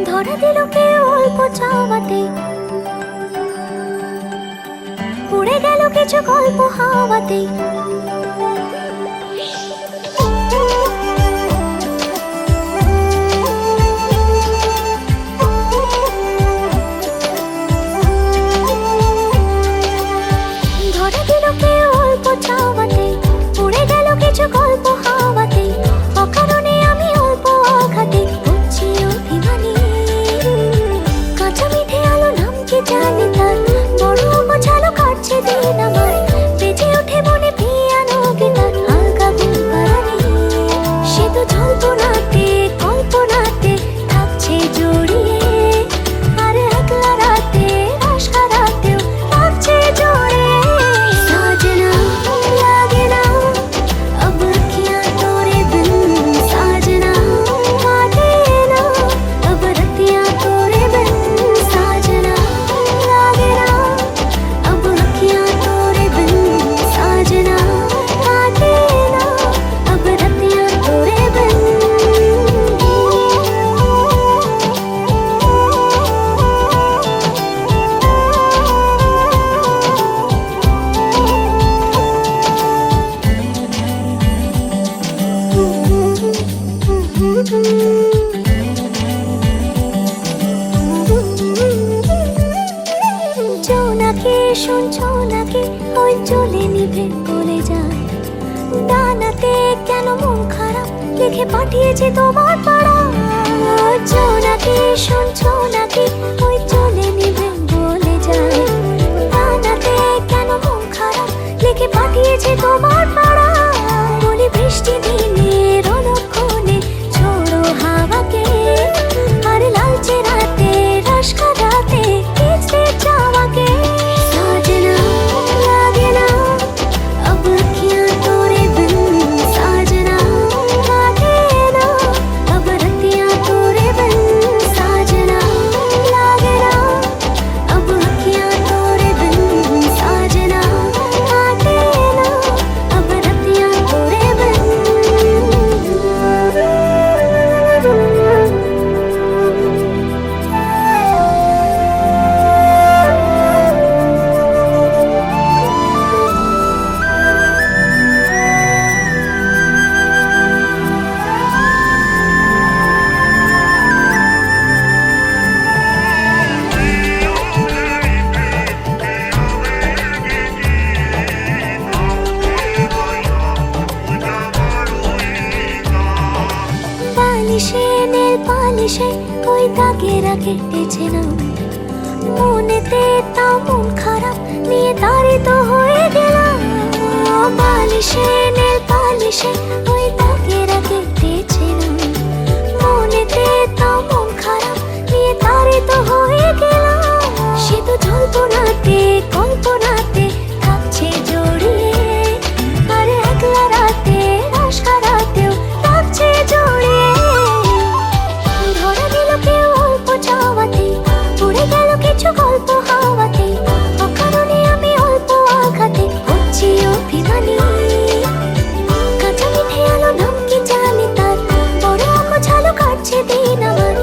ধরা দিল কে অল্প চাওয়াতে, উড়ে গেল কিছু গল্প হাওয়াতে। ধরা দিল কে অল্প চাওয়াতে, উড়ে গেল কিছু গল্প হাওয়াতে। অকারণে আমি অল্প আঘাতে হচ্ছি অভিমানী। কাঁচা মিঠে আলো নাম কি জানি তার, বড় গোছালো কাটছে দিন আমার। বেজে ওঠে মনে পিয়ানো গিটার, হালকা বুলবারানি। সে তো জল্পনাতে কল্পনাতে থাকছে জড়িয়ে, আর একলা রাতে আশা রাতেও থাকছে জড়িয়ে। সাজনা লাগে না अब अखियां तोरे बिन, साजना काटे ना अब रतियां तोरे बिन। साजना लागे ना अब अखियां तोरे बिन, साजना काटे ना अब रतियां तोरे बिन। জোনাকি শুনছো নাকি ওই চলে নিভে বলে যায়। ডানাতে কেন মন খারাপ লিখে পাঠিয়েছে তোমার পাড়া। জোনাকি শুনছো নাকি ওই চলে নিভে বলে যায়। ডানাতে কেন মন খারাপ লিখে পাঠিয়েছে তোমার পাড়া। বলি বৃষ্টি দিনের অলক্ষণে ছোড়ো হাওয়াকে, আর লালচে রাতে রস খাদাতে কিসে চাওয়াকে। साजना लागे ना अब अखियां तोरे बिन, साजना काटे ना अब रतियां तोरे बिन। साजना लागे ना अब अखियां तोरे बिन, साजना काटे ना अब रतियां तोरे बिन। পালিশে নীল পালিশে ওই দাগেরা কেটেছে না মনেতে, তাও মন খারাপ নিয়ে তাড়িত হয়ে গেলাম। পালিশে নীল পালিশে ওই দাগেরা কেটেছে না মনেতে, তাও মন খারাপ নিয়ে তাড়িত হয়ে গেলাম। সে তো জল্পনাতে কল্পনাতে থাকছে জড়িয়ে, আর একলা রাতে আশা রাতেও থাকছে জড়িয়ে। ধরা দিল কেউ অল্প চাওয়াতে, উড়ে গেল কিছু গল্প হাওয়াতে। অকারণে আমি অল্প আঘাতে হচ্ছি অভিমানী। কাঁচা মিঠে আলো নাম কি জানি তার, বড় গোছালো কাটছে দিন আমার।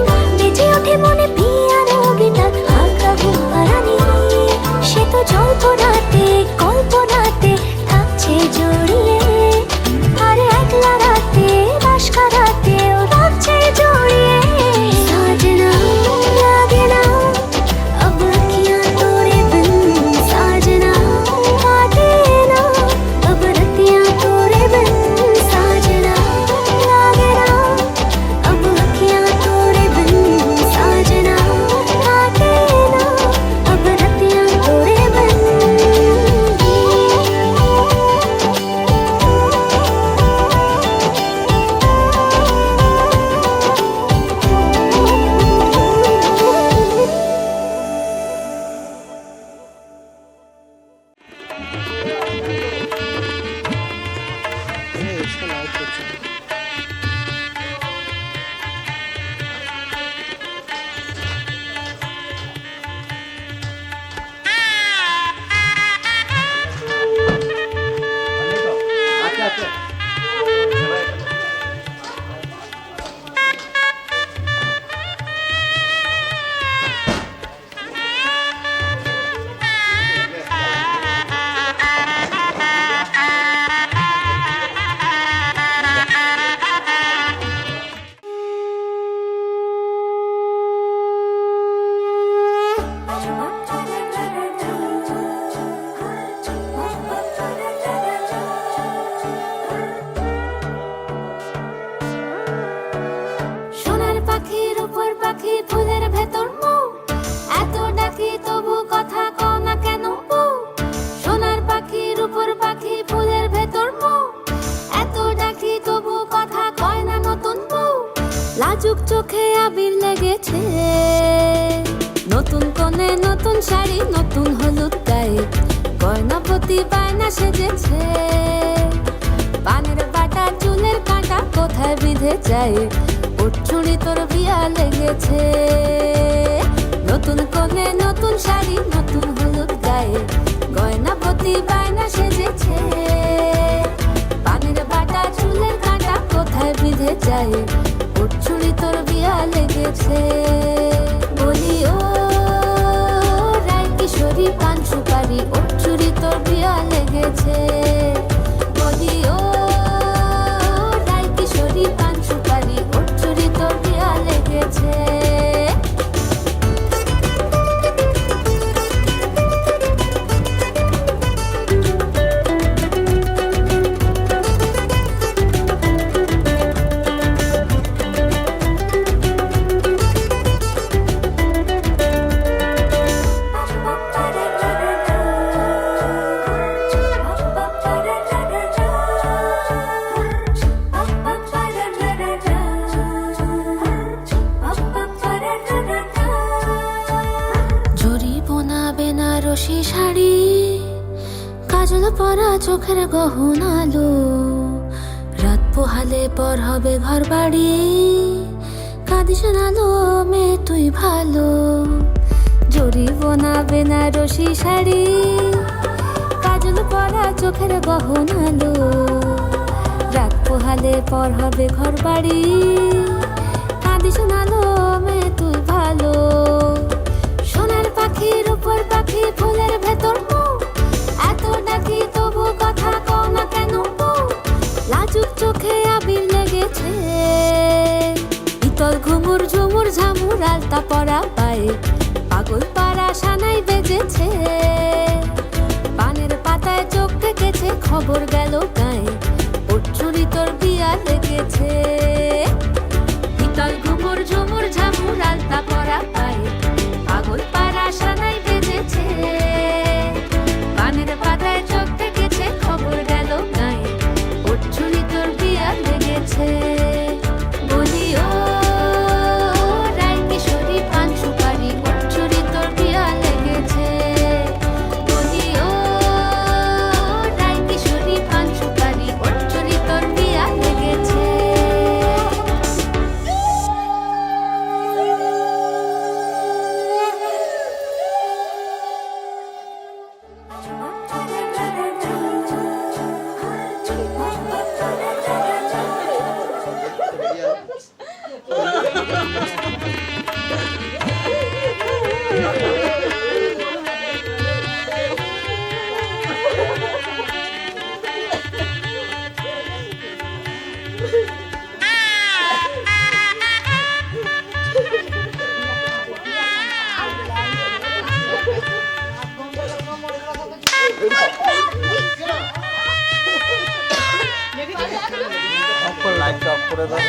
লেগেছে। নতুন কোণে নতুন শাড়ি, নতুন হলুদ গায়ে, গয়নাপতি বায়না সেজেছে। পানের বাটা চুলের কাঁটা কোথায় বিঁধে যায়, ওর চুড়ি তোর বিয়া লেগেছে। নতুন কোণে নতুন শাড়ি, নতুন হলুদ গায়ে, গয়নাপতি বায়না সেজেছে। পানের বাটা চুলের কাঁটা কোথায় বিঁধে যায়, ওর চুড়ি তোর বিয়া লেগেছে। বলি ও রায় কিশোরী পান সুপারি, ওর চুড়ি তোর বিয়া লেগেছে। বলি ও রায় কিশোরী পান সুপারি, ওর চুড়ি তোর বিয়া লেগেছে। বেনারসি শাড়ি, কাজল পরা চোখের গহনালো, রাত পোহালে পর হবে ঘর বাড়ি, কাঁদিস নালো মেয়ে তুই ভালো। জরি বোনা বেনারসি শাড়ি, কাজল পরা চোখের গহনালো, রাত পোহালে পর হবে ঘর বাড়ি, কাঁদিস নালো মেয়ে তুই ভালো। সোনার পাখির উপর পাখি, ফুলের ভেতর এত ডাকি তবু কথা কও না কেন। লাজুক চোখে আবির লেগেছে, ইতল ঘুমুর ঝুমুর ঝামুর আলতা পরা পায়ে, পাগল পাড়া সানাই বেজেছে। পানের পাতায় চোখ ঠেকেছে, খবর গেল গায়ে, ওর চুরি তোর বিয়া লেগেছে। ইতল ঘুমুর ঝুমুর ঝামুর আলতা পরা পায়ে, পাগল পাড়া সানাই বেজেছে। পানের পাতায় চোখ ঠেকেছে, খবর গেল গায়ে, ওর চুরি তোর বিয়া লেগেছে। বলি ও রায় কিশোরী পান সুপারি, ওর চুরি তোর বিয়া লেগেছে। বলি ও রায় কিশোরী পান সুপারি, ওর চুরি তোর বিয়া লেগেছে। লাইটটা অফ করে দাও।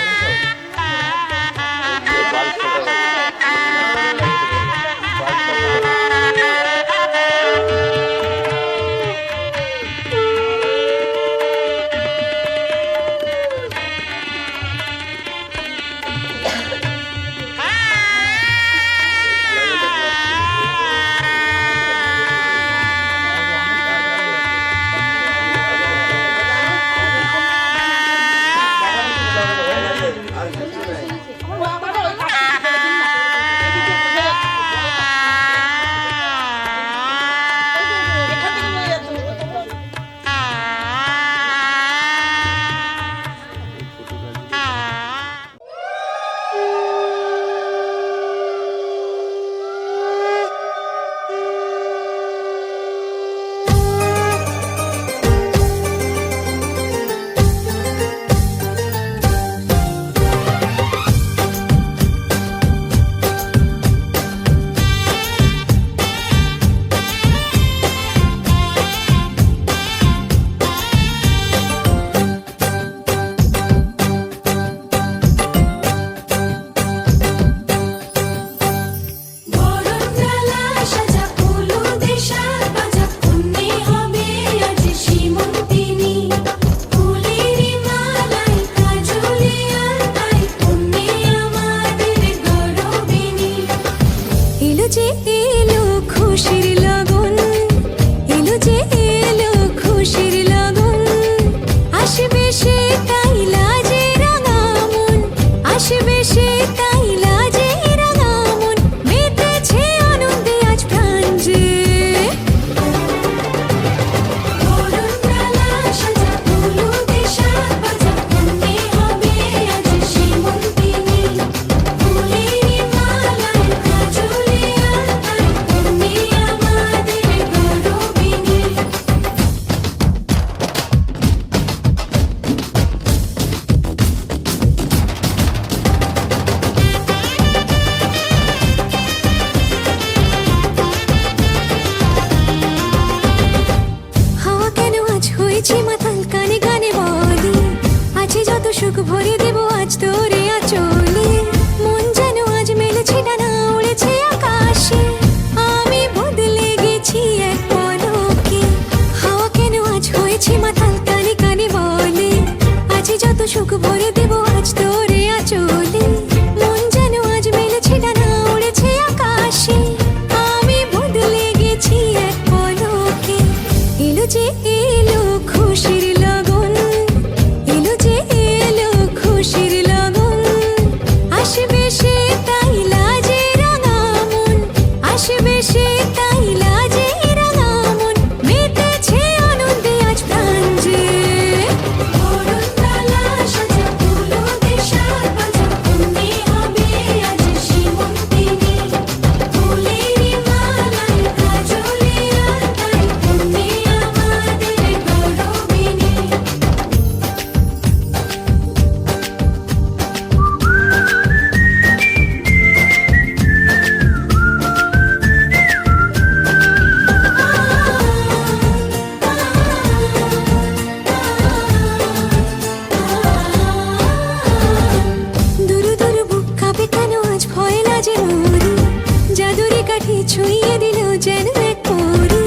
কাঠি ছুঁয়ে দিল যেন এক পরি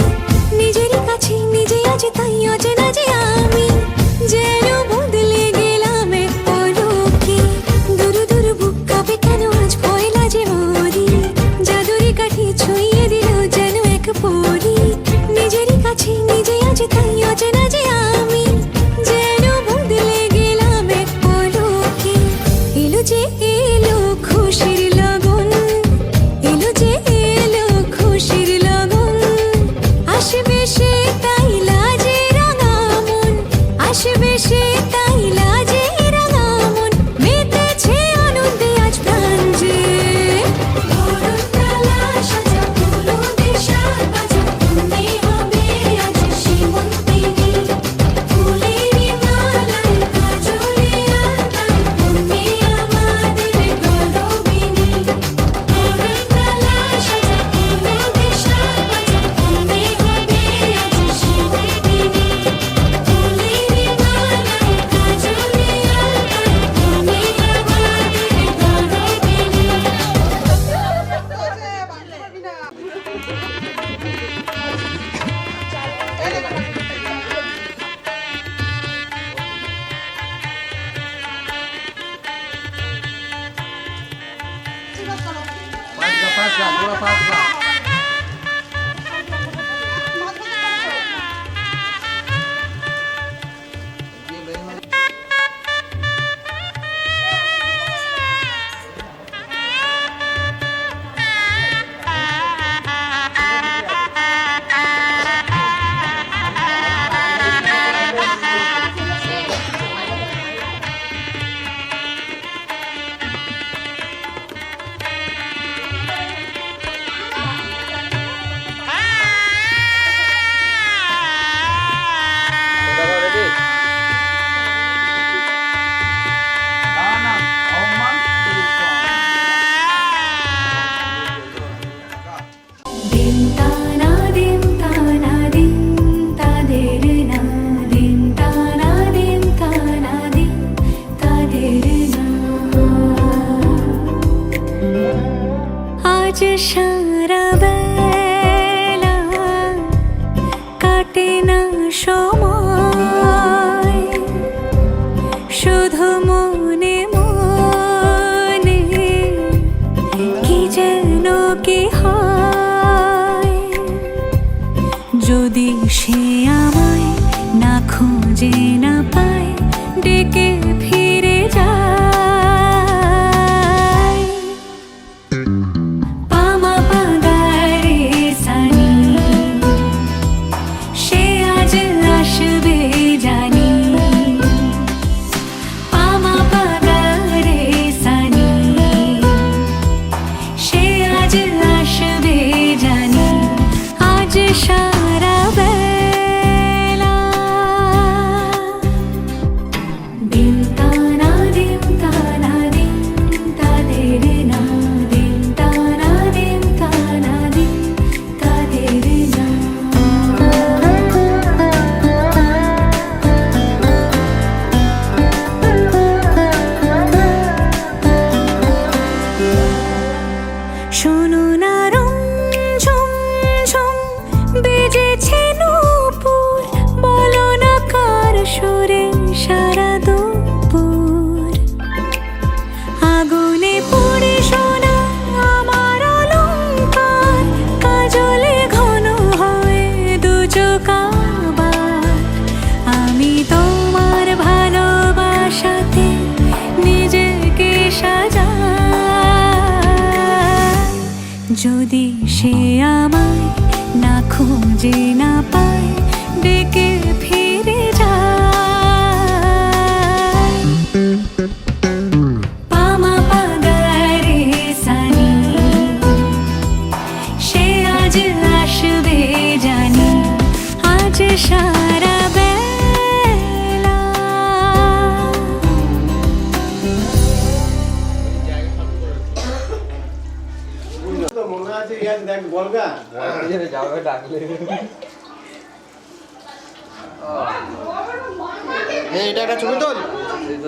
নিজেরই কাছে নিজে আছে তাই অচেনা যে আমি যেন বদলে গেলাম এক পলকে দুরু দুরু বুক কাঁপে কেন আজ পয়লা যে মরি জাদুরি কাঠি ছুঁয়ে দিল যেন এক পরি নিজেরই কাছে নিজে আছে তাই অচেনা যে আমি যেন বদলে গেলাম এক পলকে এলো যে এলো খুশির লগন এলো যে এলো খুশির লগন আসবে সে তাই লাজে রাঙা মন আসবে সে তাই লাজে রাঙা মন মেতেছে আনন্দে আজ প্রাণ যে ধরণতলা সাজা ফুলো দেশার বাজা তুমি হবে আজ সীমন্তিনী ফুলেরই মালায় কাজলে আলতায় তুমি আমাদের গৌরবিনী ধরণতলা সাজা ফুলো দেশার বাজা তুমি হবে আজ সীমন্তিনী ফুলেরই মালায় কাজলে আলতায় তুমি আমাদের গৌরবিনী দিন তানা দিন তানা দিন তাদের না দিন তানা দিন তানা দিন তাদের না আজ সারা বেলা কাটে না সময় শুধু মনে মনে কি যেন কি হয় যদি সে আমায় না খুঁজে না পায় ডেকে ফিরে যায় পামা পাগারে সানি সে আজ আসবে জানি পামা পাগারে সানি সে আজ আসবে জানি আজ সারা বেলা দিন তানা দিন তানা দিন তাদের না দিন তানা দিন তানা দিন তাদের না শোনো না ঝুম ঝুম বেজেছে নূপুর বলো না কার সুরে সারা দুপুর আগুনে পড়ে সোনা আমার অলংকার কাজলে ঘন হয় দু চোখ আবার আমি তোমার ভালোবাসাতে নিজেকে সাজাই যদি সে আমায় না খুঁজে না পায় ডেকে ফিরে যায় পামা পাগারে সানি সে আজ আসবে জানি আজ সারা বেলা মনে আছে দেখ বলগা যাবে ডাকলে এটা একটা ছবি তোল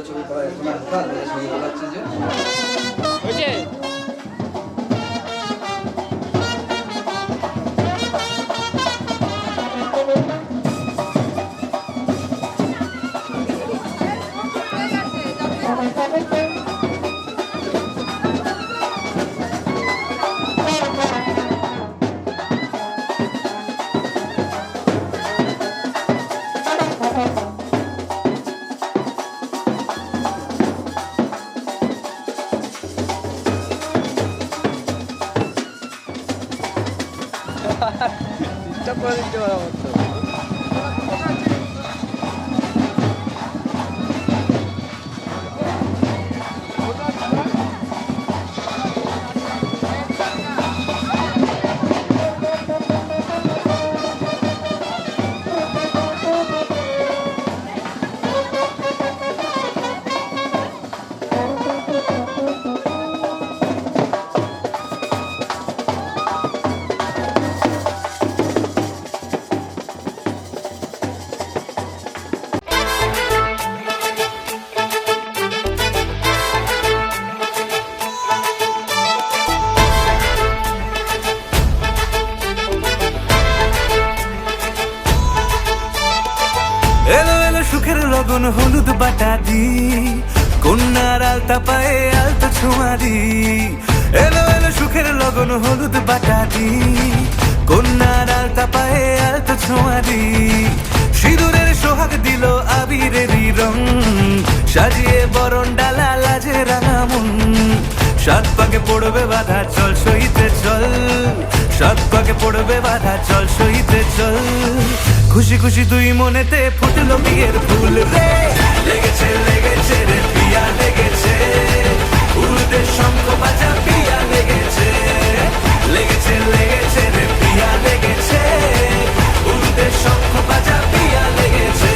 ছবি করা ছবি বানাচ্ছি যে হয়েছে ডিস্টার্ব করে দিতে পারো আমার তো। এলো এলো সুখের লগন হলুদ বাটা দি কন্যার আলতা পায়ে আলতা ছোঁয়া দি এলো এলো সুখের লগন হলুদ বাটা দি কন্যার আলতা পায়ে আলতা ছোঁয়া দি সিঁদুরের সোহাগ দিল আবিরেরই রং সাজিয়ে বরণ ডালা লাজে রাঙা মন সাত পাকে পড়বে বাধা চল সইতে চল সাত পাকে পড়বে বাধা চল সইতে চল খুশি খুশি দুই মনেতে ফুটলো বিয়ের ফুল রে লেগেছে লেগেছে রে পিয়া লেগেছে উলুদের শঙ্খ বাজা পিয়া লেগেছে লেগেছে লেগেছে রে পিয়া লেগেছে উলুদের শঙ্খ বাজা পিয়া লেগেছে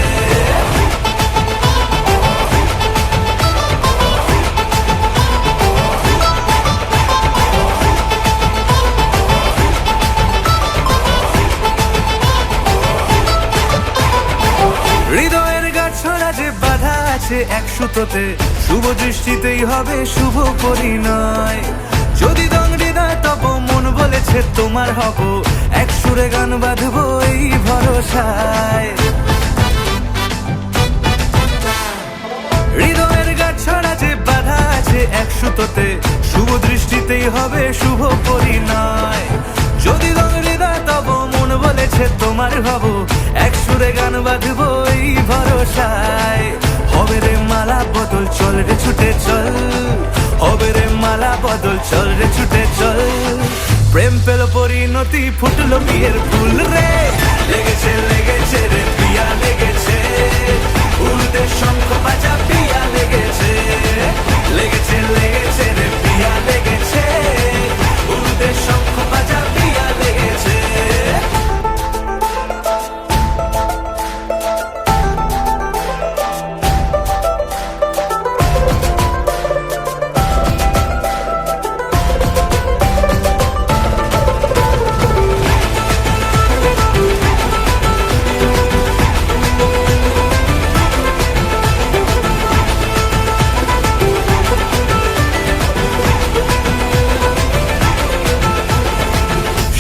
হৃদয়ের গাছড়া যে বাধা আছে এক সুতোতে শুভ দৃষ্টিতেই হবে শুভ পরিণয় যদি দংড়ি দেয় তব মন বলেছে তোমার হব এক সুরে গান বাঁধবো এই ভরসায় হৃদয়ের গাছড়া যে বাধা আছে এক সুতোতে শুভ দৃষ্টিতেই হবে শুভ পরিণয় যদি দংড়ি দেয় তব মন বলেছে তোমার হব এক সুরে গান বাঁধবো এই ভরসায় হবে রে মালা বদল চল রে ছুটে চল হবে রে মালা বদল চল রে ছুটে চল প্রেম পেল পরিণতি ফুটলো বিয়ের ফুল রে লেগেছে লেগেছে রে পিয়া লেগেছে উলুদের শঙ্খ বাজা পিয়া লেগেছে লেগেছে লেগেছে রে পিয়া লেগেছে উলুদের শঙ্খ বাজা পিয়া লেগেছে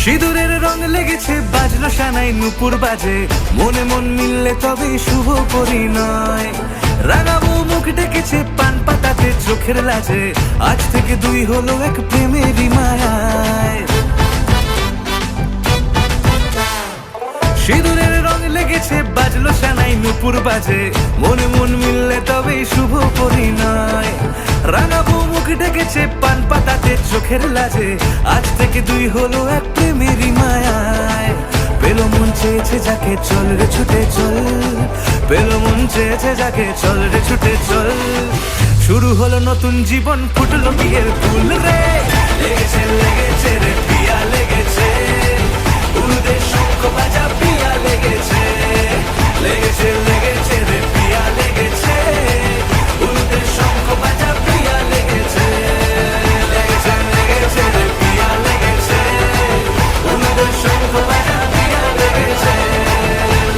সিঁদুরের রং লেগেছে বাজলো সানাই নুপুর বাজে মনে মন মিললে তবে শুভ পরিণয় রাঙাবো মুখ ডেকেছে পান পাতাতে চোখের লাজে আজ থেকে দুই হলো এক প্রেমেরই মায়ায় সিঁদুরের রং লেগেছে বাজলো সানাই নুপুর বাজে মনে মন মিললে তবে শুভ পরিণয় রাঙাবো মুখ ডেকেছে পান পাতাতে চোখের লাজে আজ থেকে দুই হলো এক প্রেমেরই মায়ায় পেলো মন চেয়েছে যাকে চল রে ছুটে চল পেলো মন চেয়েছে যাকে চল রে ছুটে চল শুরু হলো নতুন জীবন ফুটলো বিয়ের ফুল রে লেগেছে লেগেছে রে পিয়া লেগেছে উলুদের শঙ্খ বাজা পিয়া লেগেছে লেগেছে লেগেছে রে পিয়া লেগেছে উলুদের শঙ্খ বাজা পিয়া লেগেছে লেগেছে লেগেছে রে পিয়া লেগেছে উলুদের শঙ্খ বাজা পিয়া লেগেছে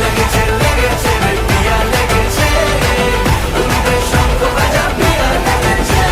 লেগেছে লেগেছে রে পিয়া লেগেছে উলুদের শঙ্খ বাজা পিয়া লেগেছে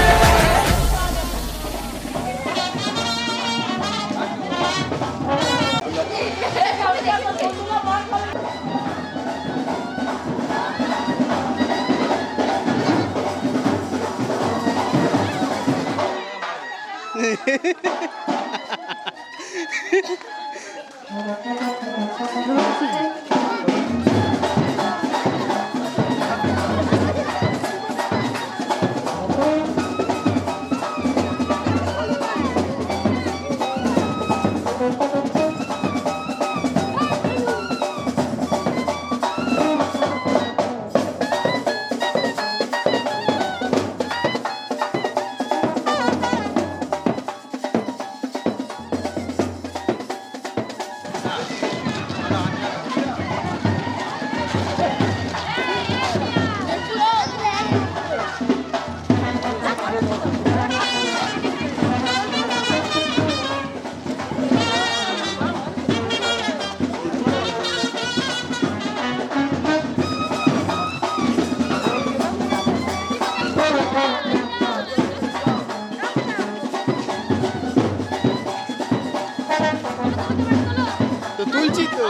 তুলছি তো।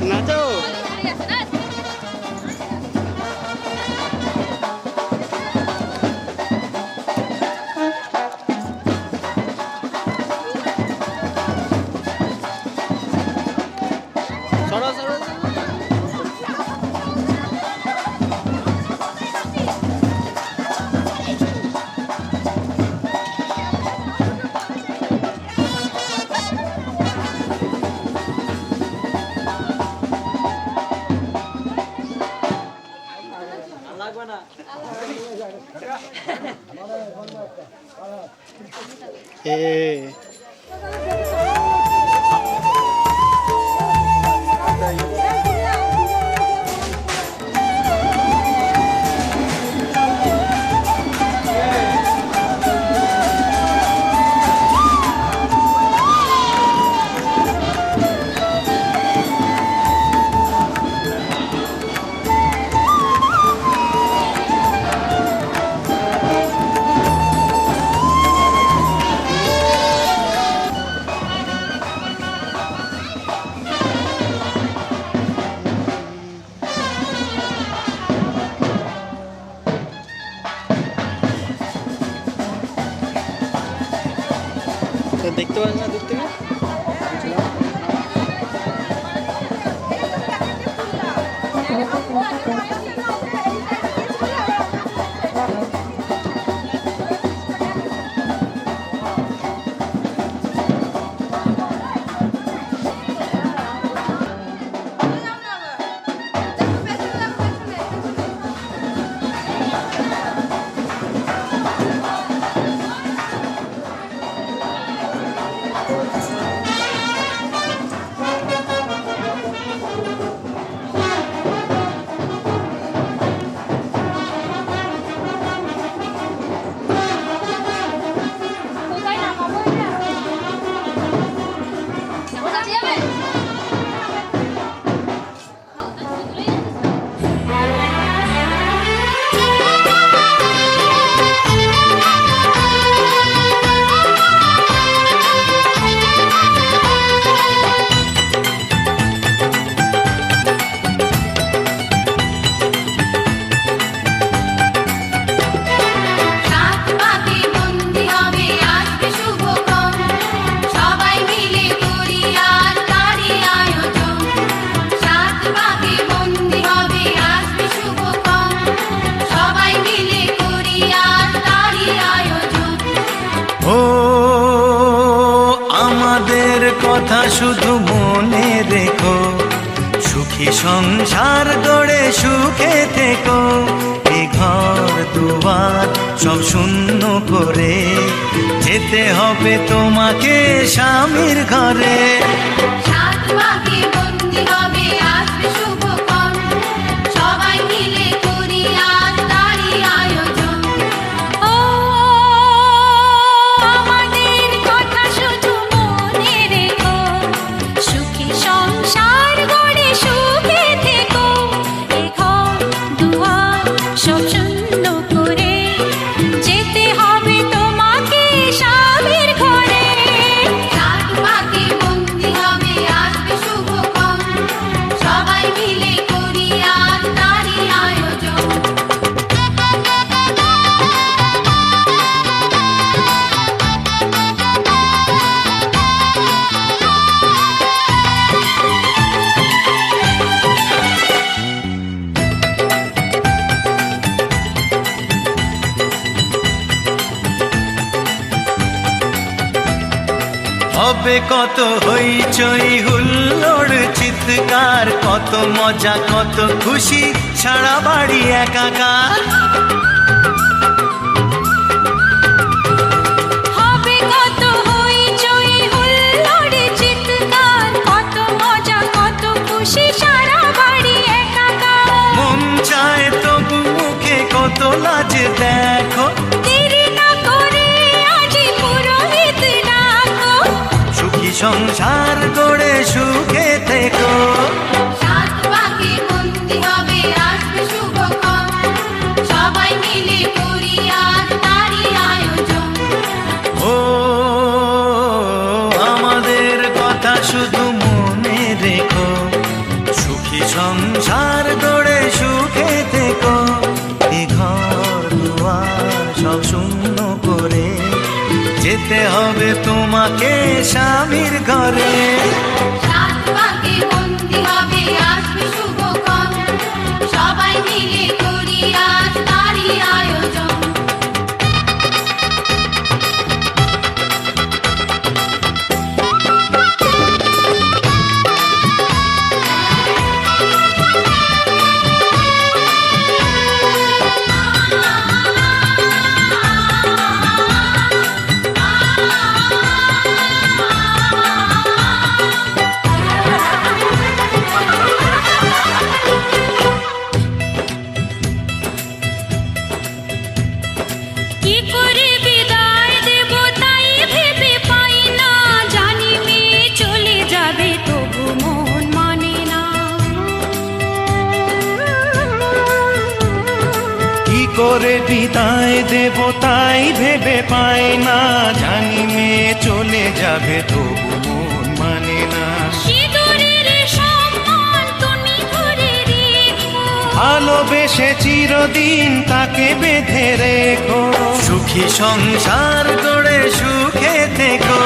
নাচো। সরো সরো। দেখতে পারেন না দূর থেকে? কথা শুধু মনে রেখো, সুখী সংসার গড়ে সুখে থেকো। এ ঘর দুয়ার সব শূন্য করে যেতে হবে তোমাকে স্বামীর ঘরে। হবে কত হইচই হুল্লোড় চিৎকার, কত মজা কত খুশি, সারা বাড়ি একাকার। সংসার গড়ে সুখে থেকো। সাত পাকে বন্দি হবে আসবে শুভক্ষণ, সবাই মিলে করি আজ তারই আয়োজন। ও আমাদের কথা শুধু মনে রেখো, সুখী সংসার গড়ে সুখে থেকো। এ ঘর দুয়ার সব শূন্য করে যেতে হবে তোমাকে স্বামীর ঘরে। সাত পাকে বন্দি হবে আসবে শুভক্ষণ, সবাই মিলে করি আজ তারই আয়োজন। কি করে বিদায় দেব তাই ভেবে পাই না, জানি মেয়ে চলে যাবে তবু মন মানে না। কি করে বিদায় দেব তাই ভেবে পাই না, জানি মেয়ে চলে যাবে তবু মন মানে না। সিঁদুরের সম্মান তুমি ধরে রেখো, ভালোবেসে চিরদিন তাকে বেঁধে রেখো। সুখী সংসার গড়ে সুখে থেকো।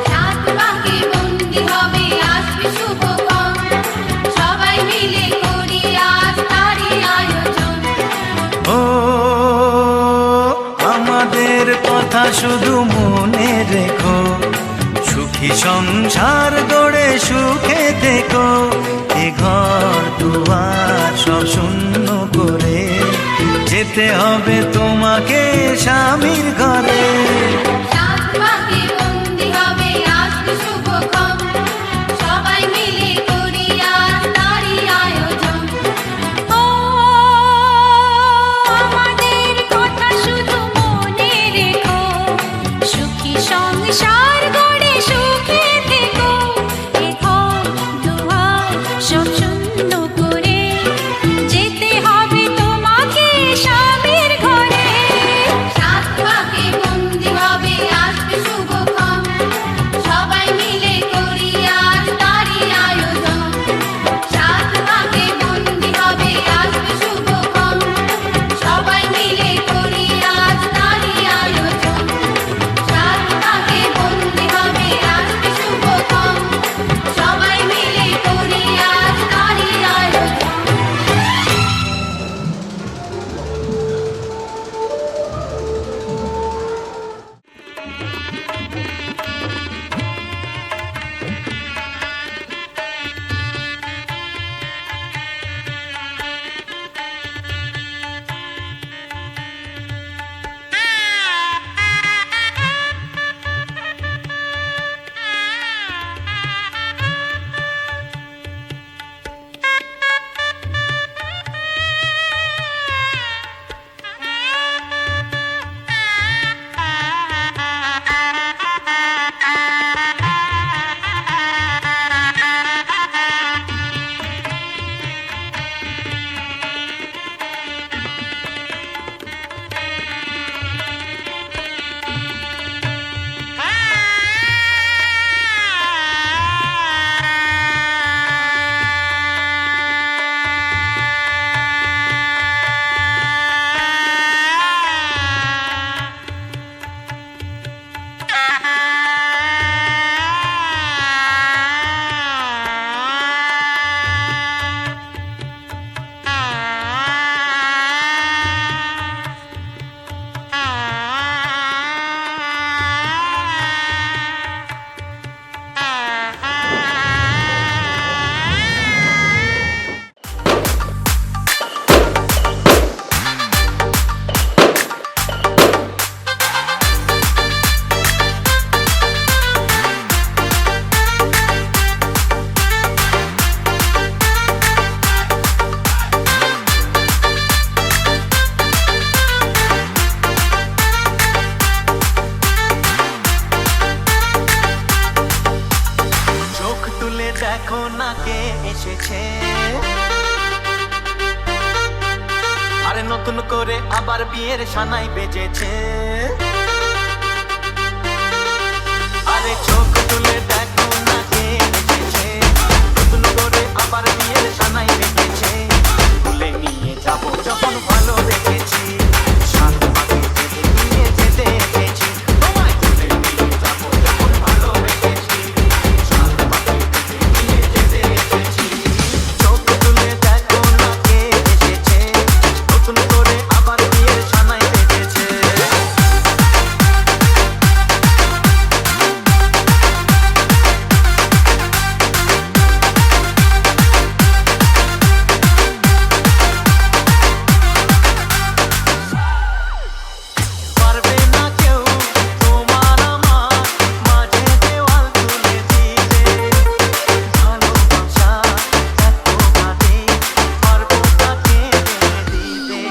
সাত পাকে বন্দি হবে আসবে শুভক্ষণ, সবাই মিলে করি আজ তারই আয়োজন। ও আমাদের কথা শুধু মনে রেখো, সুখী সংসার গড়ে সুখে থেকো। এ ঘর দুয়ার সব শূন্য করে যেতে হবে তোমাকে স্বামীর ঘরে। সাত পাকে বন্দি হবে আসবে শুভক্ষণ, সবাই মিলে করি আজ তারই আয়োজন। ও আমাদের কথা শুধু মনে রেখো, সুখী সংসার গড়ে সুখে থেকো। এ ঘর দুয়ার সব শূন্য করে যেতে হবে তোমাকে স্বামীর ঘরে। সাত পাকে বন্দি হবে এসেছে, আরে নতুন করে আবার বিয়ের সানাই বেজেছে। আরে চোখ তুলে দেখো না কে এসেছে, নতুন করে আবার বিয়ের সানাই বেজেছে। তুলে নিয়ে যাবো যখন ভালো রেখেছি, সাত পাখি বেঁধে নিয়ে যেতে এসেছি। তোমায় তুলে নিয়ে যাবো যখন ভালো রেখেছি, সাত পাখি বেঁধে নিয়ে যেতে এসেছি। চোখ তুলে দেখো না কে এসেছে, নতুন করে আবার বিয়ের সানাই বেজেছে। পারবে না কেউ তোমার আমার মাঝে দেওয়াল তুলে দিতে, ভালোবাসা এত বাদে পারবো তাকে মেনে দিতে।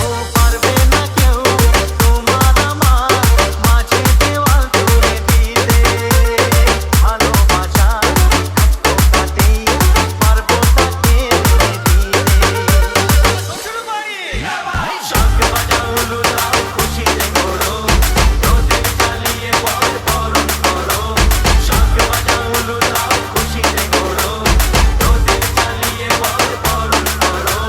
ও পারবে না কেউ তোমার আমার মাঝে দেওয়াল তুলে দিতে, ভালোবাসা এত বাদে পারবো তাকে মেনে দিতে। শঙ্খ বাজাও লুলাও খুশিতে করো, রোদে চালিয়ে বর বরণ করো। শঙ্খ বাজাও লুলাও খুশিতে করো, রোদে চালিয়ে বর বরণ করো।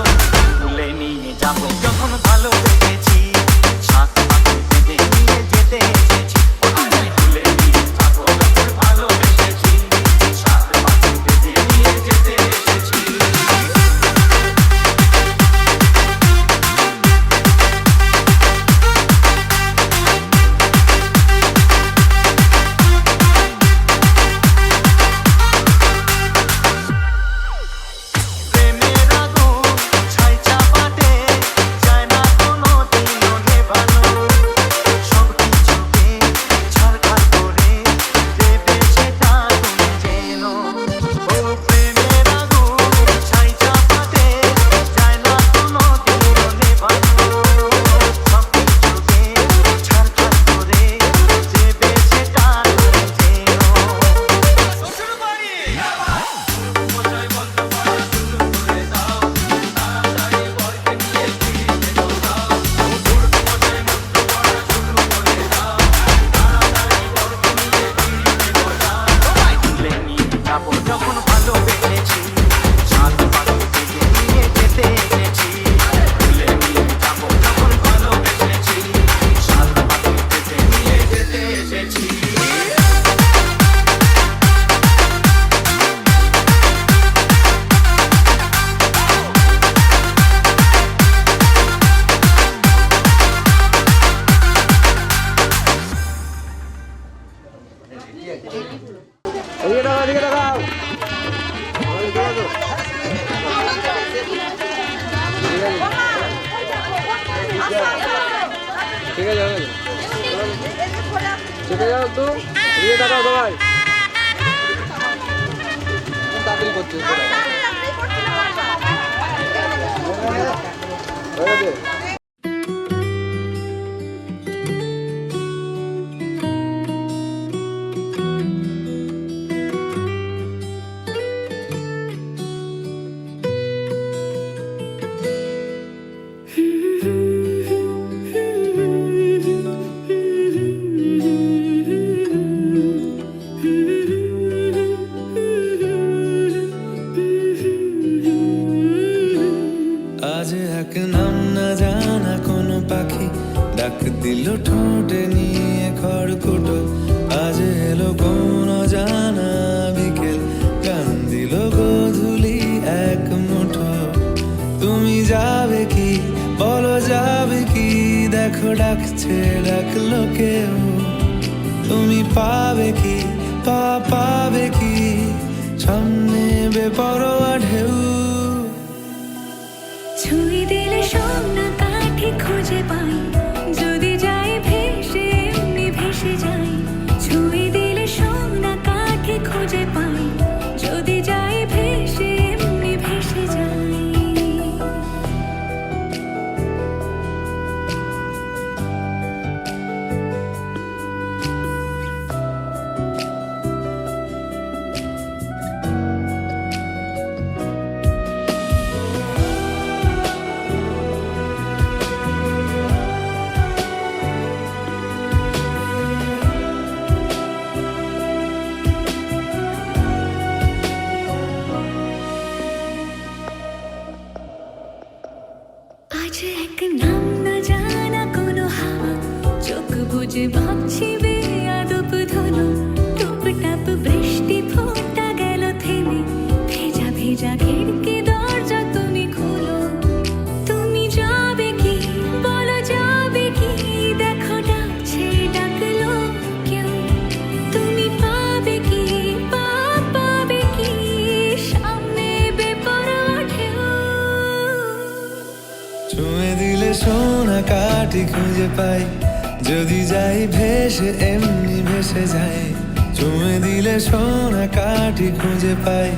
তুলে নিয়ে যাবো যখন ভালো বেজেছি, সাত পাখি বেঁধে নিয়ে যেতে এসেছি। আরে তুলে নিয়ে যাবো যখন ভালো বেজেছি, সাত পাখি বেঁধে নিয়ে যেতে এসেছি। প্রেমের আগুন ছাই চাপাতে যায় না কোনো দিনও নেভানো, সব কিছুকে ছারখার করে দেবে সেটা তুমি যেন। ও প্রেমের আগুন ছাই চাপাতে যায় না কোনো দিনও নেভানো, সব কিছুকে ছারখার করে দেবে সেটা তুমি যেন। তোমায় তুলে নিয়ে যাবো যখন ভালো বেজেছি, সাত পাখি বেঁধে নিয়ে যেতে এসেছি। তুলে নিয়ে যাবো যখন ভালো বেজেছি, সাত পাখি বেঁধে নিয়ে যেতে এসেছি। এদিকে তাকাও, এদিকে তাকাও। এদিকে তাকাও। ঠিক আছে, হবে। ঠিক আছে তো, এদিকে তাকাও সবাই। তাড়াতাড়ি করছে হয়ে গেছে? আজ এক নাম না জানা কোনো পাখি ডাক দিল ঠোঁটে নিয়ে খড়কুটো। আজ এলো কোন জানা বিকেল, গান দিল গোধূলি এক মুঠো। তুমি যাবে কি বলো, যাবে কি দেখো ডাকছে ডাকলো কেউ। তুমি পাবে কি পাবে কি সামনে বেপরোয়া ঢেউ। ছুঁয়ে দিলে সোনা কাঠি খুঁজে পাই, যদি যাই ভেসে এমনি ভেসে যাই। ছুঁয়ে দিলে সোনা কাঠি খুঁজে পাই, যদি যাই ভেসে এমনি ভেসে যাই। যে ভাবছি বেয়াদব ধনু টুপ টাপ বৃষ্টি ফোঁটা গেল থেমে ভেজা ভেজা খিড়কি দরজা তুমি খোলো তুমি যাবে কি বলো যাবে কি দেখো ডাকছে ডাকলো কেউ তুমি পাবে কি পাবে কি সামনে বেপরোয়া ঢেউ ছুঁয়ে দিলে সোনা কাঠি খুঁজে পাই যদি যাই ভেসে এমনি ভেসে যাই ছুঁয়ে দিলে সোনা কাঠি খুঁজে পাই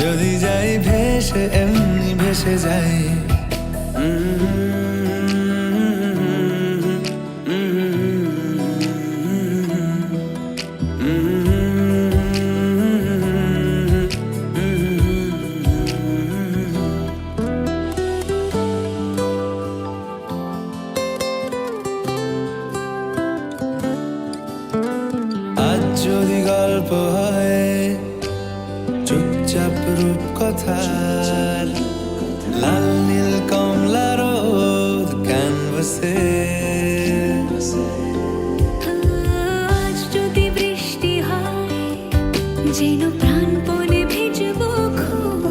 যদি যাই ভেসে এমনি ভেসে যাই আজ যদি গল্প হয় চুপচাপ রূপ কথার লাল নীল কমলা রোদ ক্যানভাসে আজ যদি বৃষ্টি হয় যেন প্রাণপণে ভিজবো খুব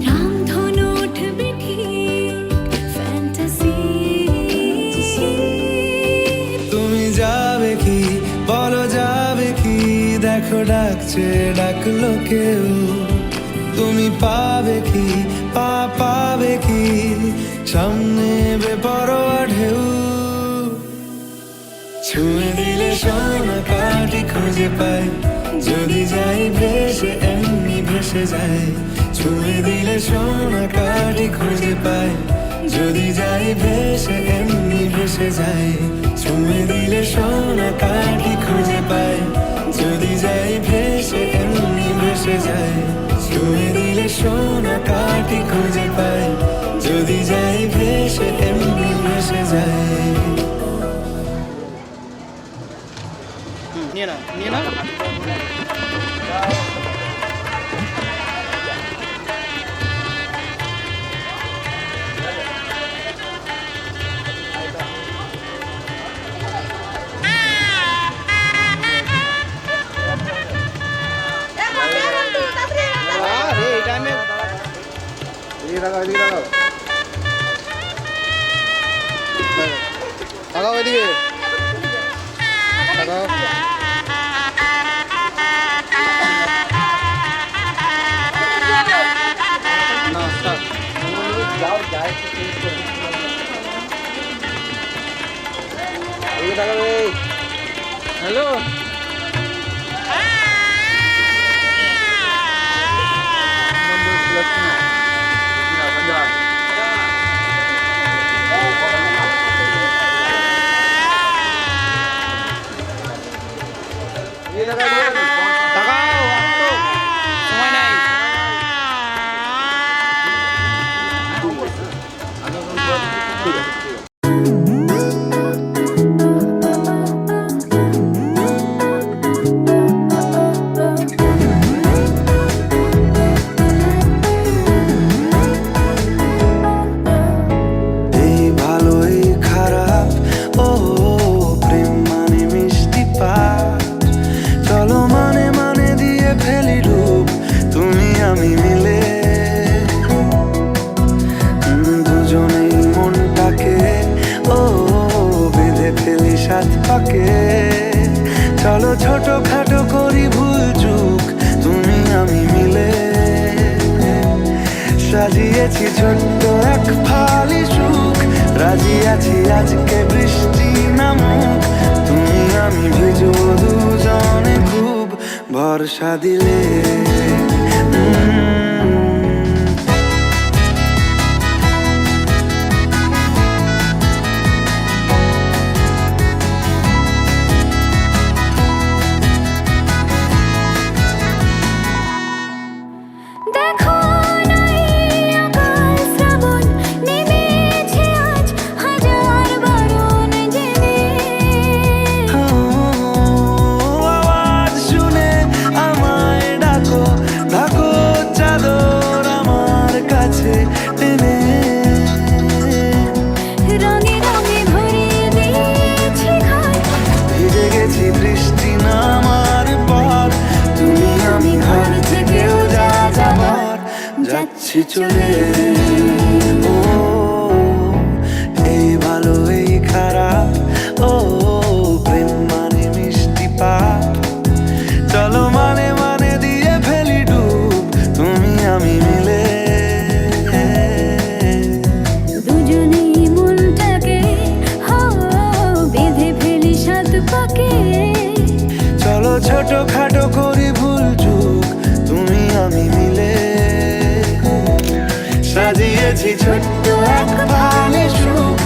রামধনু উঠবে ঠিক ফ্যান্টাসি তুমি যাবে কি বলো যাবে কি দেখো ডাকছে ডাকলো কেউ তুমি পাবে কি পাবে কি সামনে বেপরোয়া ঢেউ ছুঁয়ে দিলে সোনা কাঠি খুঁজে পাই যদি যাই ভেসে এমনি ভেসে যাই ছুঁয়ে দিলে সোনা কাঠি খুঁজে পাই যদি যাই ভেসে এমনি ভেসে যাই ছুঁয়ে দিলে সোনা কাঠি খুঁজে পাই যদি যাই ভেসে এমনি ভেসে যাই ছুঁয়ে দিলে সোনা কাঠি খুঁজে পাই যদি যাই ভেসে এমনি ভেসে যাই নিয়ে না আরে এই টাইমে এদিকে তাকাও এদিকে তাকাও এদিকে তাকাও না স্টার্ট যাও যাই এদিকে তাকাও হ্যালো তাকাও আসতো সময় নাই এই ভালো এই খারাপ ও প্রেম মানে মিষ্টি পাঠ চলো মানে মানে দিয়ে ফেলি রূপ তুমি আমি মিলে দুজনেই মনটাকে ও বেঁধে ফেলি সাত পাকে চলো ছোট খাটো করি ভুল চুক তুমি আমি মিলে সাজিয়েছি ছোট্ট এক ফালি সুখ রাজি আছি আজকে বৃষ্টি নামুক তুমি আমি ভিজবো দুজনে খুব ভরসা দিলে দেখো নাই আকাল শ্রাবণ নেমেছে আজ হাজার বারণ জেনে আওয়াজ শুনে আমায় ডাকো ডাকো চাঁদ যাচ্ছি চলে। ও এই ভালো এই খারাপ, ও প্রেম মানে মিষ্টি পাপ, চলো মানে মানে দিয়ে ফেলি ডুব তুমি আমি মিলে। দুজনেই মনটাকে বেঁধে ফেলি সাত পাকে। চলো ছোট খাটো করি ভুল চুক তুমি আমি মিলে। সাজিয়েছি ছোট্ট এক ভালে সুখ,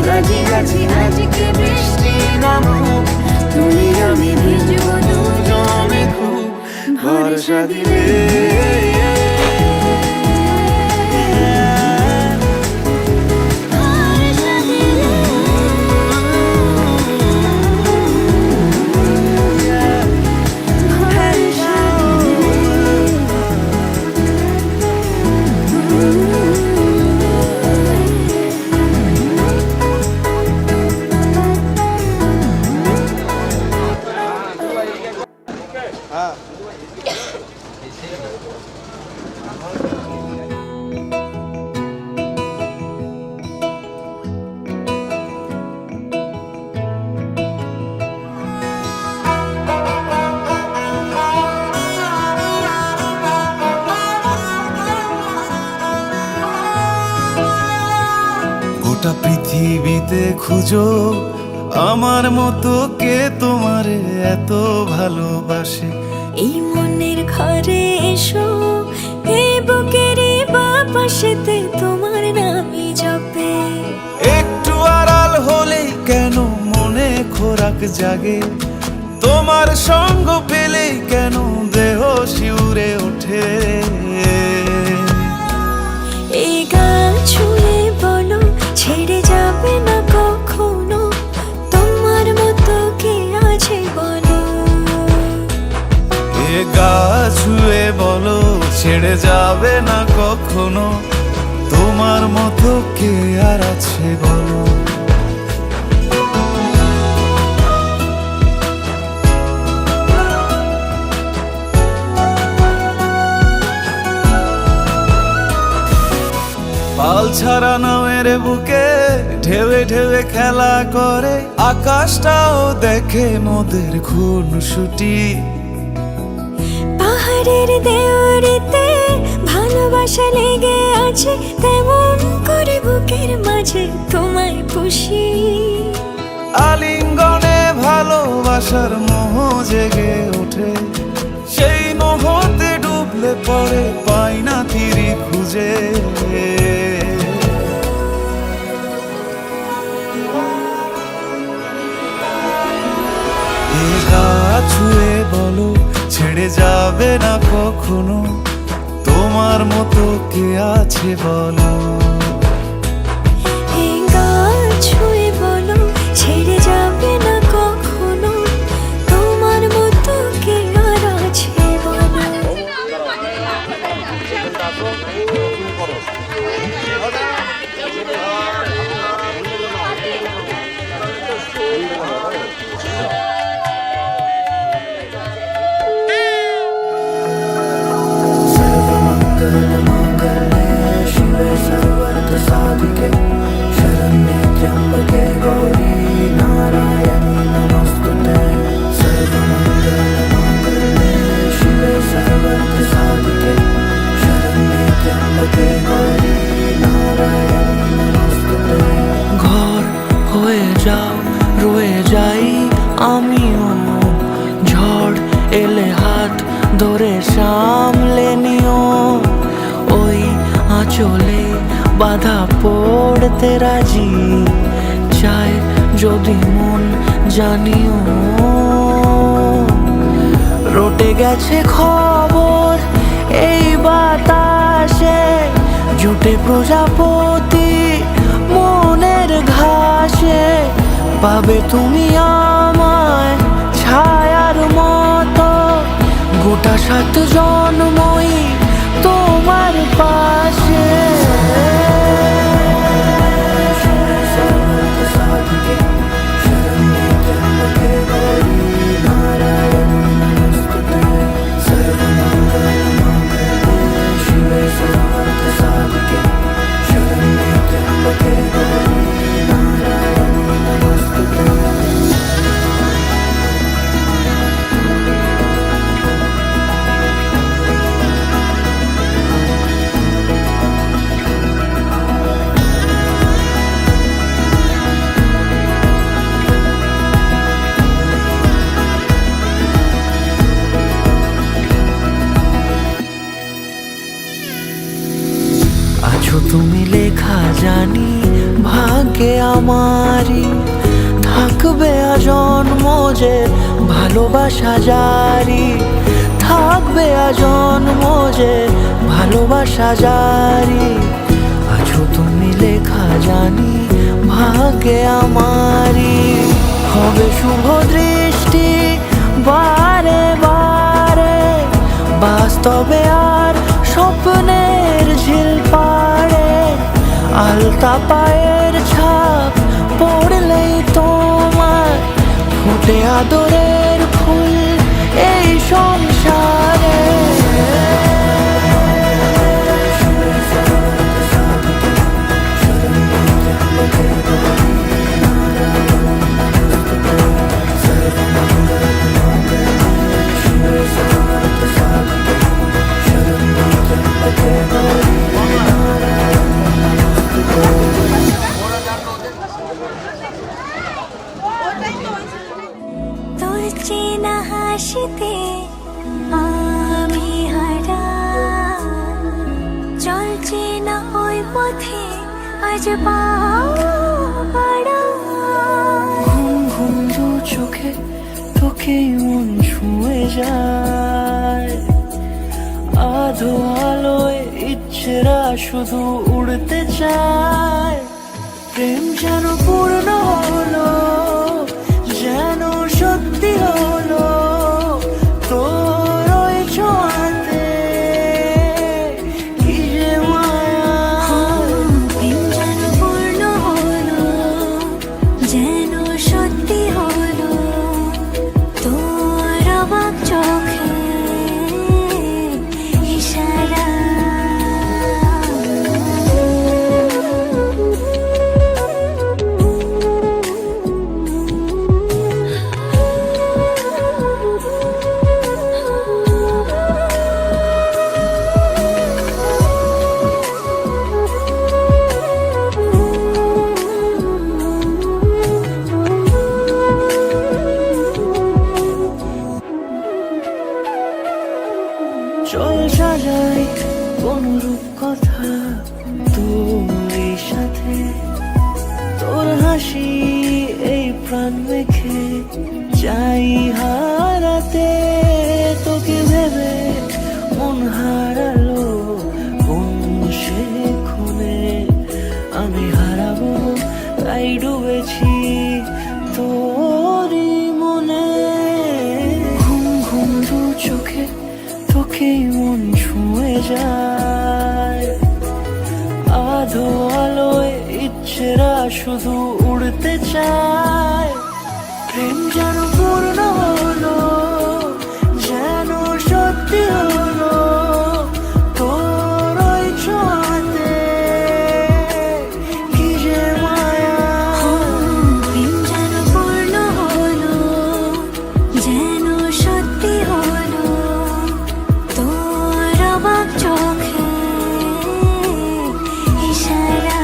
রাজি আছি আজকে বৃষ্টি নামুক, তুমি আমি ভিজবো দুজনে খুব ভরসা দিলে। গোটা পৃথিবীতে খুঁজো আমার মতো কে তোমারে এত ভালোবাসে। এই মনের ঘরে এসো, এই বুকেরই বাপাশেতে তোমার নামই জপে। একটু আড়াল হলেই কেন মনে খোরাক জাগে, তোমার সঙ্গ পেলেই কেন দেহ শিউরে ওঠে। এই গান ছুঁয়ে বলো ছেড়ে যাবে না কখনো, তোমার মতো কে আছে বলো। এ গা ছুঁয়ে বলো ছেড়ে যাবে না কখনো, তোমার মতো কে আর আছে বলো। পাল ছাড়া নামের বুকে ঢেউে ঢেউে খেলা করে, আকাশটাও দেখে মোদের খুনসুটি। পাহাড়ের দেওয়ারিতে ভালোবাসা লেগে আছে, তেমন করে বুকের মাঝে তোমায় পুষি। আলিঙ্গনে ভালোবাসার মোহ জেগে ওঠে, সেই মোহতে ডুবলে পরে পাই না তীরে খুঁজে। এ গা ছুঁয়ে বলো ছেড়ে যাবে না কখনো, তোমার মতো কে আছে বলো। এই গান ছুঁয়ে বলো ছেড়ে যাবে না কখনো, তোমার মতো কে আর আছে বলো। ঘর হয়ে যাও রয়ে যাই আমিও, ঝড় এলে হাত ধরে সামলে নিও। ওই আঁচলে বাধা পড়তে রাজি, চাই যদি মন জানিও। রটে গেছে খবর এই বাতাসে, জুটে প্রজাপতি মনের ঘাসে। পাবে তুমি আমায় ছায়ার মতো, গোটা 7 জন্মই তোমার পাশে। सर्वमंगल मंगले शिवे सर्वार्थ আমারই থাকবে আজন্ম যে ভালোবাসা জারি, থাকবে আজন্ম যে ভালোবাসা জারি। আছো তুমি লেখা জানি ভাগ্যে আমারই, হবে শুভ দৃষ্টি বারে বারে, বাস্তবে আর স্বপ্নের ঝিল পাড়ে। আলতা পায়ের ছাপ পড়লেই তোমার ফুটে আদরের ফুল এই সংসারে। তোর চেনা হাসিতে আমি হারা, চলছে না ওই পথে আজ পাড়া। ঘুম ঘুম দু চোখে তোকেই মন ছুঁয়ে যায়, আধো আলোয় ইচ্ছেরা শুধু উড়তে চায়। প্রেম যেন পূর্ণ হলো, যেন সত্যি হলো তোর ওই ছোঁয়াতে, কি যে মায়া। প্রেম যেন পূর্ণ হলো, যেন সত্যি হলো তোর অবাক চোখে ইশারা। চল সাজাই কোন রূপ কথা তোর সাথে, তোর হাসি এই প্রাণ মেখে চাই হারাতে। তোকে ভেবে মন হারালো কোন সে খুনে, আমি হারাবো তাই ডুবেছি তোরই মনে। ঘুম ঘুম দু চোখে তোকেই মন ছুঁয়ে যায়, আধো আলোয় ইচ্ছেরা শুধু উড়তে চায়। প্রেম যেন পূর্ণ হলো, যেন সত্যি হলো তোর ওই ছোঁয়াতে, কি যে মায়া। প্রেম যেন পূর্ণ হলো, যেন সত্যি হলো তোর অবাক চোখে ইশারা।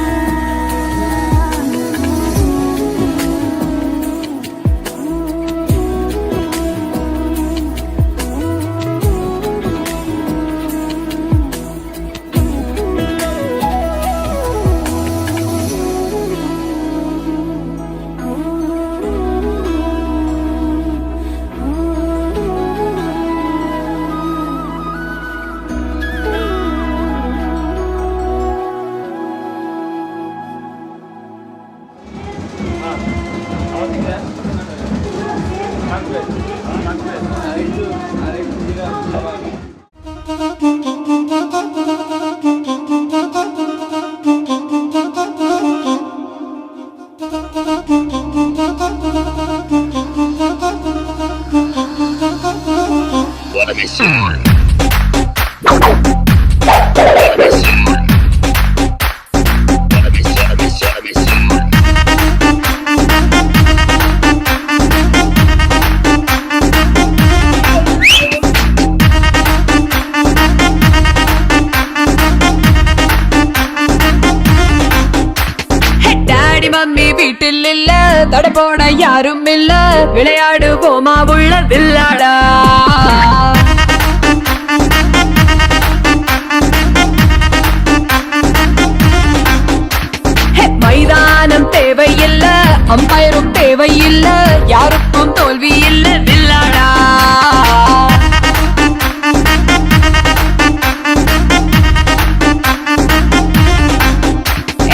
மம்மி வீட்டில் இல்ல, தடபோட யாரும் இல்ல, விளையாடுவோமா உள்ள வில்லாடா. மைதானம் தேவையில்லை, அம்பயரும் தேவையில்ல, யாருக்கும் தோல்வி இல்ல வில்லாடா.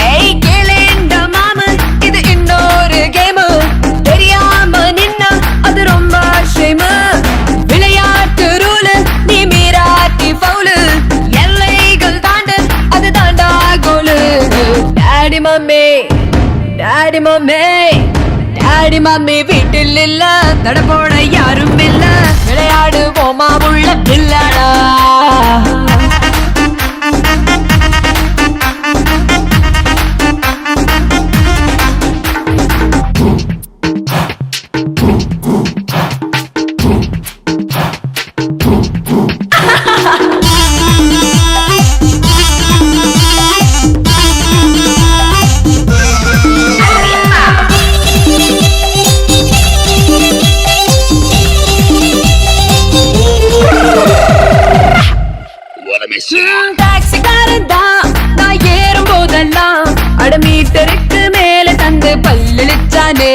ஏய் கேளேண்ட மாமு, இது இன்னொரு கேமு, தெரியாம நின்னா அது ரொம்ப ஷேமு. விளையாட்டு ரூலு நீ மீறாட்டி ஃபவுலு, எல்லைகள் தாண்டு அது தாண்டா கோலு. Daddy mummy daddy mummy daddy mummy வீட்டில் இல்ல, தட போட யாரும் இல்ல, விளையாடுவோமா உள்ள வில்லாடா. டாக்ஸிக்காரன் தான் நான் ஏறும் போதெல்லாம் அட மீட்டருக்கு மேல தந்து பல்லிச்சானே.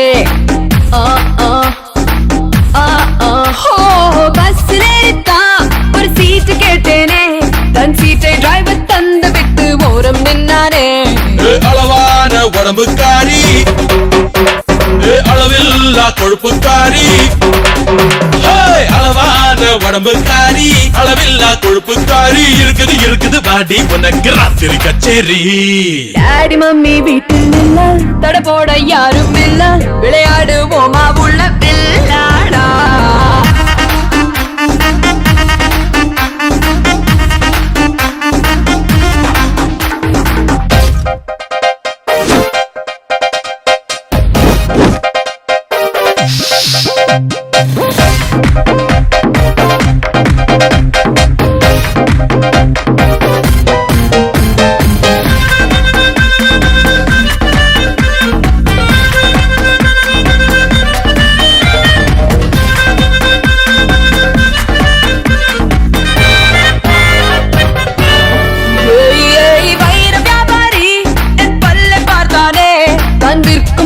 பஸ்ல ஏறித்தான் ஒரு சீட்டு கேட்டேனே, தன் சீட்டை டிரைவர் தந்து விட்டு ஓரம் நின்னானே. அளவான உடம்புக்காரி, அளவில்லா கொழுப்புக்காரி, அளவான உடம்புக்காரி, அளவில்லா கொழுப்புக்காரி, இருக்குது இருக்குது பாடி உனக்கு ராத்திரி கச்சேரி. டாடி மம்மி வீட்டில் இல்ல, தட போட யாரும் இல்ல, விளையாடுவோமா உள்ள வில்லாடா.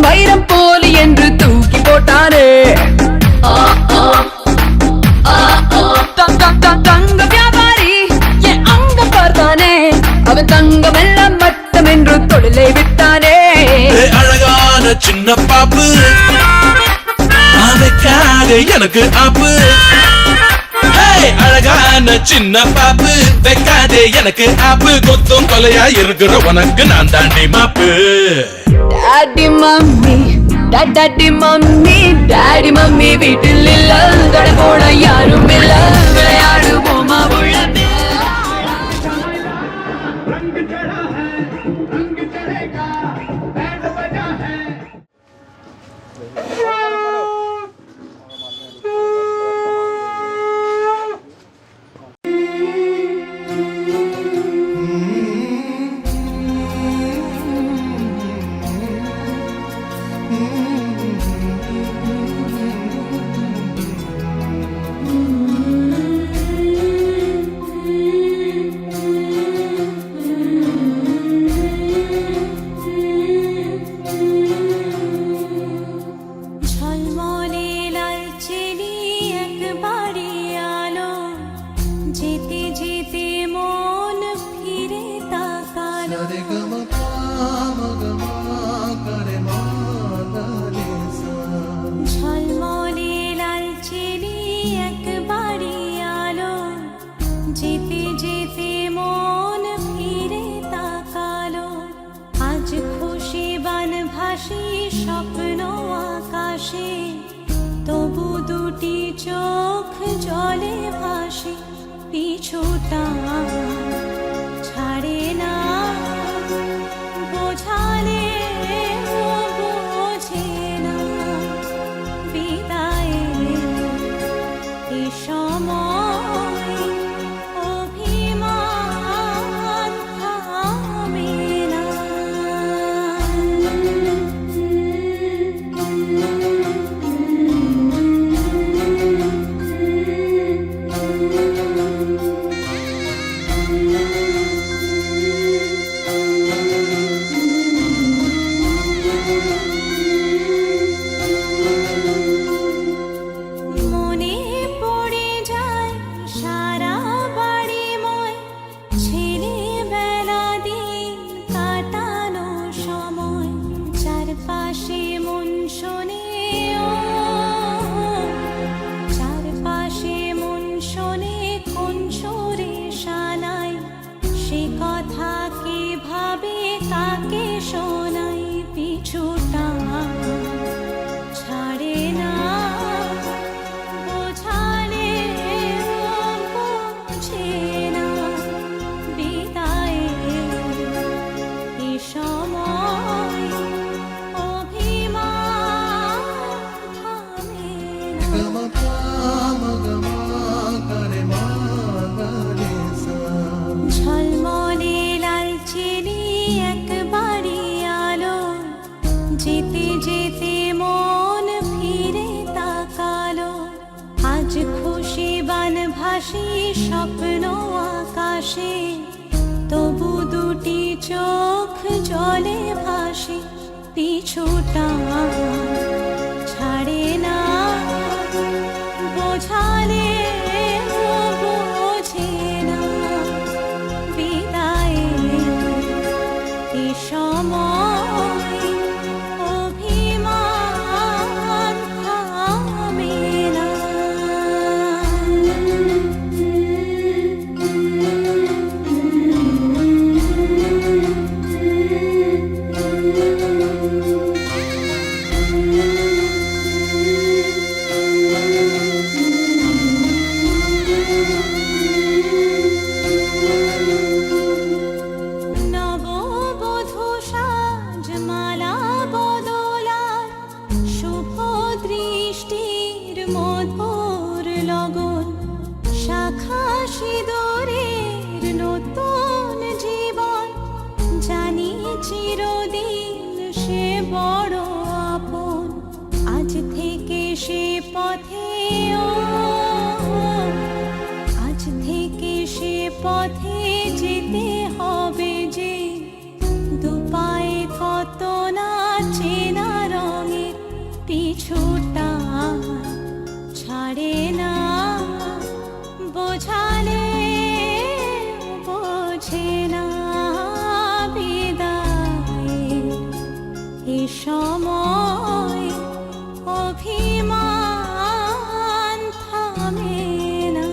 வைரம் போலி என்று தூக்கி போட்டானே. தங்க வியாபாரி என் அங்க பார்த்தானே, அவன் தங்கம் எல்லாம் மட்டம் என்று தொழிலை விட்டானே. அழகான சின்ன பாப்பு, அதுக்காக எனக்கு ஆப்பு. அழகான சின்ன பாப்பு, வைக்காதே எனக்கு ஆப்பு. கொத்தும் கொலையா இருக்கிற உனக்கு நான் தாண்டி மாப்பு. Daddy mummy daddy mummy daddy mummy வீட்டில் இல்ல, தட போட யாரும் இல்ல, விளையாடுவோமா உள்ள চোখ জলে ভাসে পিছুটা ছাড়ে না বোঝালে বোঝে না বিদায় এ সময় অভিমান থামে না। না বোঝালে বোঝে না বিদায় এ সময় অভিমান থামে না ঝলমলে লালচেনে একবারই আলো যেতে যেতে মন ফিরে তাকালো আজ খুশি বান ভাসি স্বপ্ন আকাশে তবু দুটি চোখ জলে ভাসে পিছুটা ছাড়ে না বোঝালে বোঝে না বিদায় এ সময় অভিমান থামে না নববধূ সাজমালা বদলার শুভ দৃষ্টির মধুর লগন শাখা সিঁদুরের নতুন জীবন জানি চিরদিন সে বড় আপন আজ থেকে সে পথে আজ থেকে সে পথে যেতে হবে যে দুপায়ে কত না চেনা রঙের পিছুটা ছাড়ে না বোঝালে বোঝে না বিদায় এ সময় অভিমান থামে না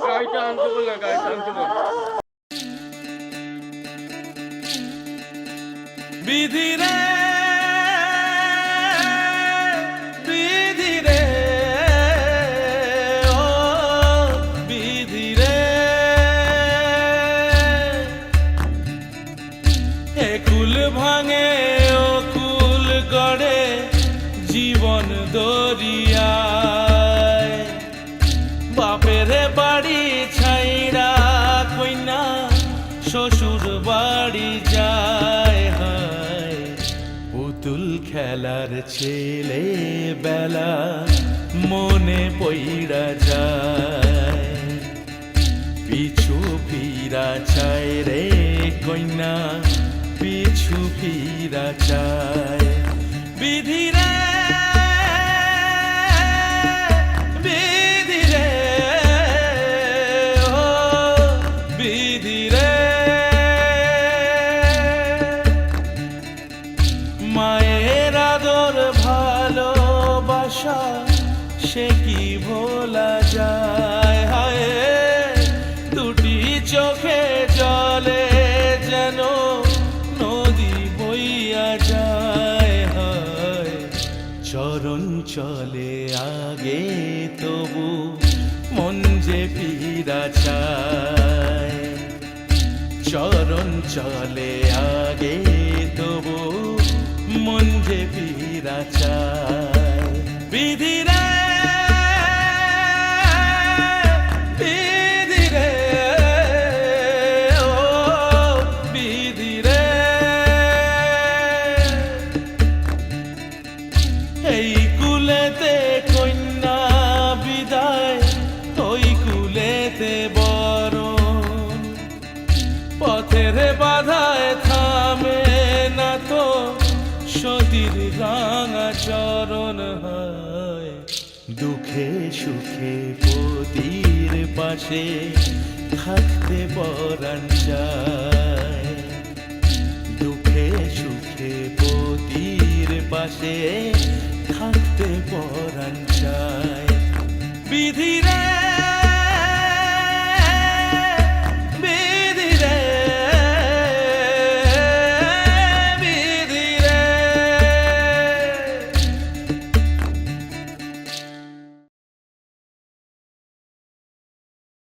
গাড়িটা আনতে বললে গাড়িটা আনতে বল বিধি রে বিধি রে ও বিধি রে এ কুল ভাঙে ও কুল গড়ে জীবন দরিয়ায় বাপের বাড়ি ছাইরা কইনা শ্বশুর বাড়ি যায় হায় পুতুল খেলার ছেলে বেলা মনে পইড়া যায় পিছু ফিরা চায় রে কইনা পিছু ফিরা চায় বিধি রে বিধি রে ও বিধি রে মায়ের আদর ভালোবাসা সে কি ভোলা যায় হায় দুটি চোখে জলে যেন নদী বইয়া যায় হায় চরণ চলে আগে তবু মন যে ফিরা চায় চরণ চলে আগে তবু মন যে ফিরা চায় বিধি রে বিধি রে ও বিধি রে এই কুলেতে কন্যা বিদায় ওই কুলেতে বরণ পথের বাধায় থামে না তো সতীর রাঙা চরণ হয় দুঃখে সুখে পতির পাশে থাকতে পরাণ চায় দুঃখে সুখে পতির পাশে থাকতে পরাণ চায় বিধি রে